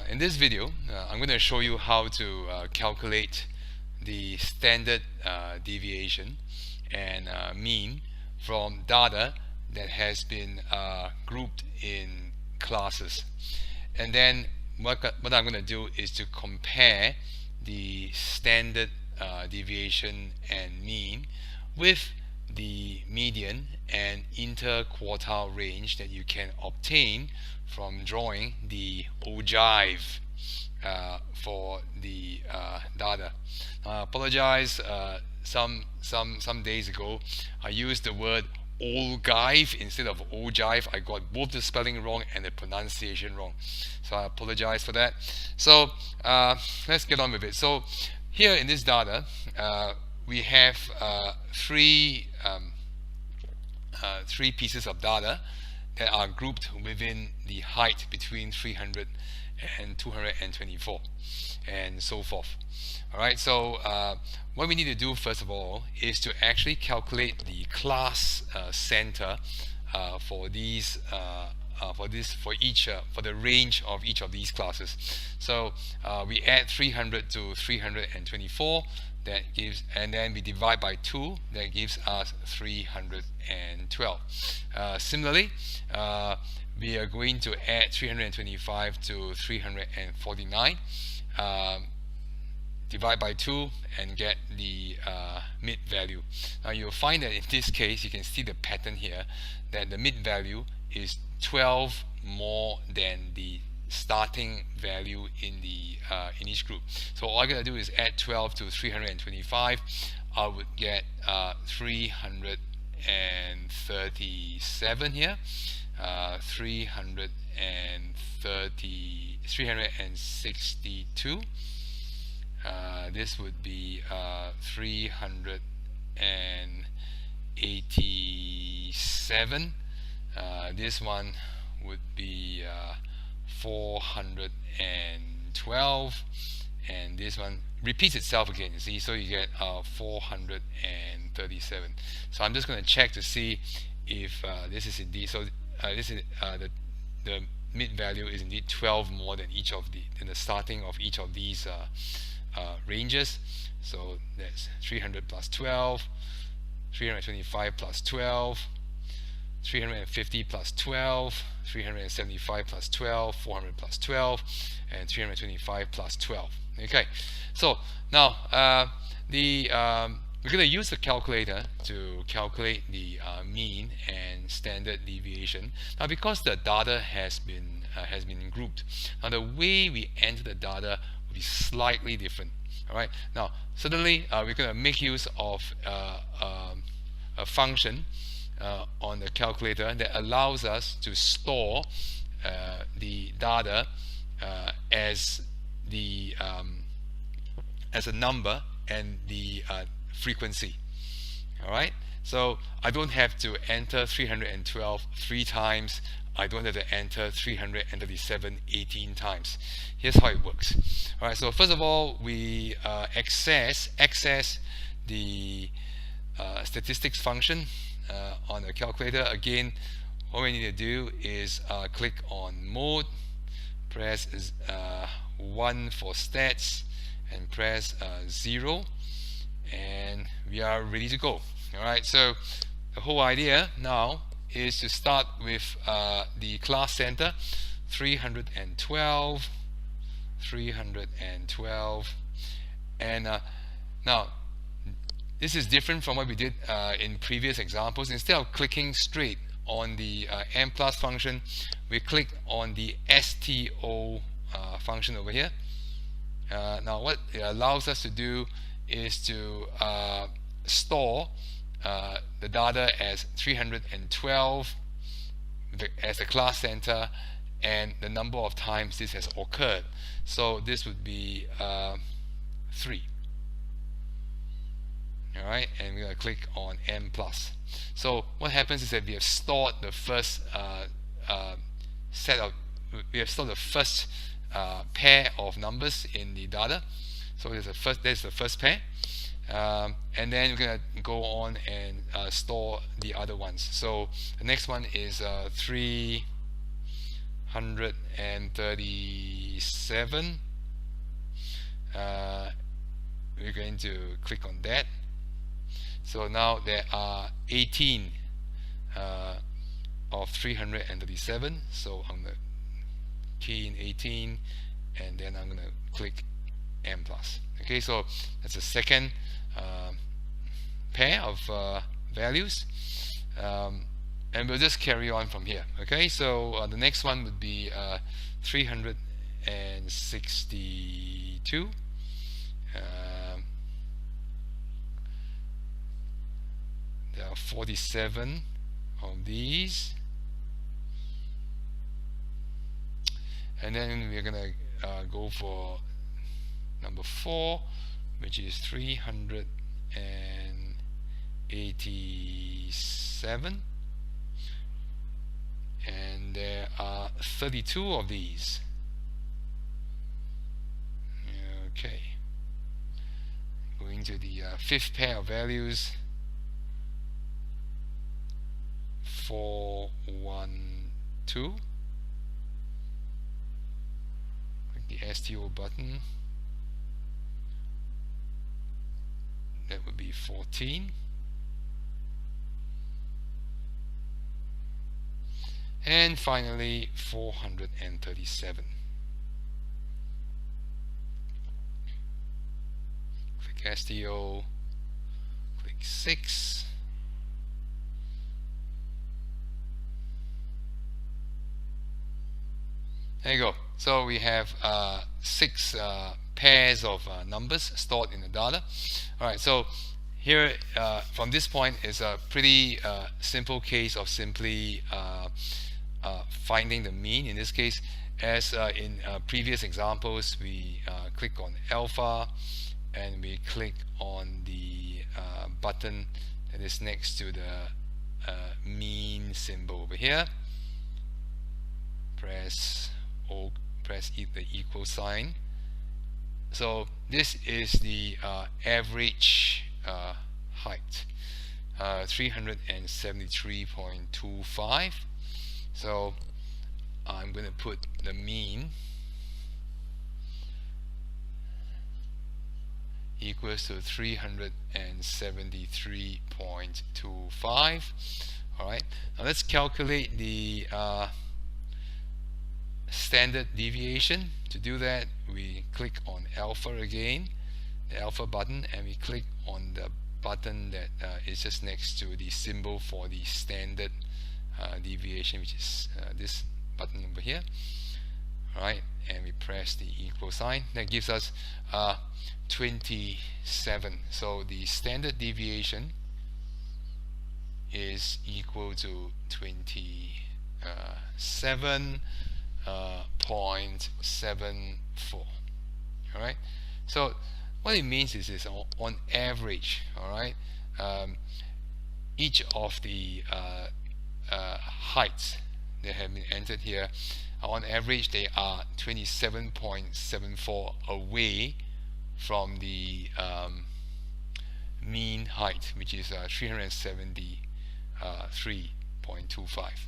In this video, I'm going to show you how to calculate the standard deviation and mean from data that has been grouped in classes. And then what I'm going to do is to compare the standard deviation and mean with the median and interquartile range that you can obtain from drawing the ogive for the data. I apologize. Some days ago, I used the word ogive instead of ogive. I got both the spelling wrong and the pronunciation wrong, so I apologize for that. So let's get on with it. So here in this data, we have three pieces of data that are grouped within the height between 300 and 224 and so forth. Alright, so what we need to do first of all is to actually calculate the class center for these for the range of each of these classes. So we add 300 to 324, that gives, and then we divide by 2, that gives us 312. Similarly, we are going to add 325 to 349, divide by 2 and get the mid value. Now you'll find that in this case, you can see the pattern here, that the mid value is 12 more than the starting value in the in each group. So all I'm going to do is add 12 to 325. I would get 337 here, 362. This would be 387. This one would be 412, and this one repeats itself again, you see, so you get 437. So I'm just going to check to see if this is indeed, so this is the mid value is indeed 12 more than each of the starting of each of these ranges. So that's 300 plus 12, 325 plus 12, 350 plus 12, 375 plus 12, 400 plus 12, and 325 plus 12. Okay, so now we're going to use the calculator to calculate the mean and standard deviation. Now, because the data has been grouped, now the way we enter the data will be slightly different. All right. Now, suddenly we're going to make use of a function on the calculator that allows us to store the data as a number and the frequency. All right, so I don't have to enter 312 3 times. I don't have to enter 337 18 times. Here's how it works. All right, so first of all, we access the statistics function on the calculator. Again, what we need to do is click on mode, press 1 for stats, and press 0, and we are ready to go. Alright, so the whole idea now is to start with the class center 312, and now this is different from what we did in previous examples. Instead of clicking straight on the m plus function, we click on the sto function over here. Now what it allows us to do is to store the data as 312 as a class center and the number of times this has occurred. So this would be 3. Alright, and we're going to click on M+. So what happens is that we have stored the first pair of numbers in the data. So there's the first pair, and then we're going to go on and store the other ones. So the next one is 337. 337. We're going to click on that. So now there are 18 of 337. So I'm going to key in 18, and then I'm going to click M plus. Okay, so that's the second pair of values, and we'll just carry on from here. Okay, so the next one would be 362. There are 47 of these, and then we're gonna go for number 4, which is 387, and there are 32 of these. Okay, going to the fifth pair of values, 412. Click the STO button. That would be 14. And finally 437. Click STO, click 6. There you go. So we have 6 pairs of numbers stored in the data. Alright, so here from this point is a pretty simple case of simply finding the mean. In this case, as in previous examples, we click on alpha, and we click on the button that is next to the mean symbol over here. Press the equal sign. So this is the average height, 373.25. So I'm going to put the mean equals to 373.25. Alright, now let's calculate the standard deviation. To do that, we click on alpha again, the alpha button, and we click on the button that is just next to the symbol for the standard deviation, which is this button over here. Alright, and we press the equal sign. That gives us 27. So the standard deviation is equal to 27.74. Alright, so what it means is on average, alright, each of the heights that have been entered here, on average they are 27.74 away from the mean height, which is 373.25.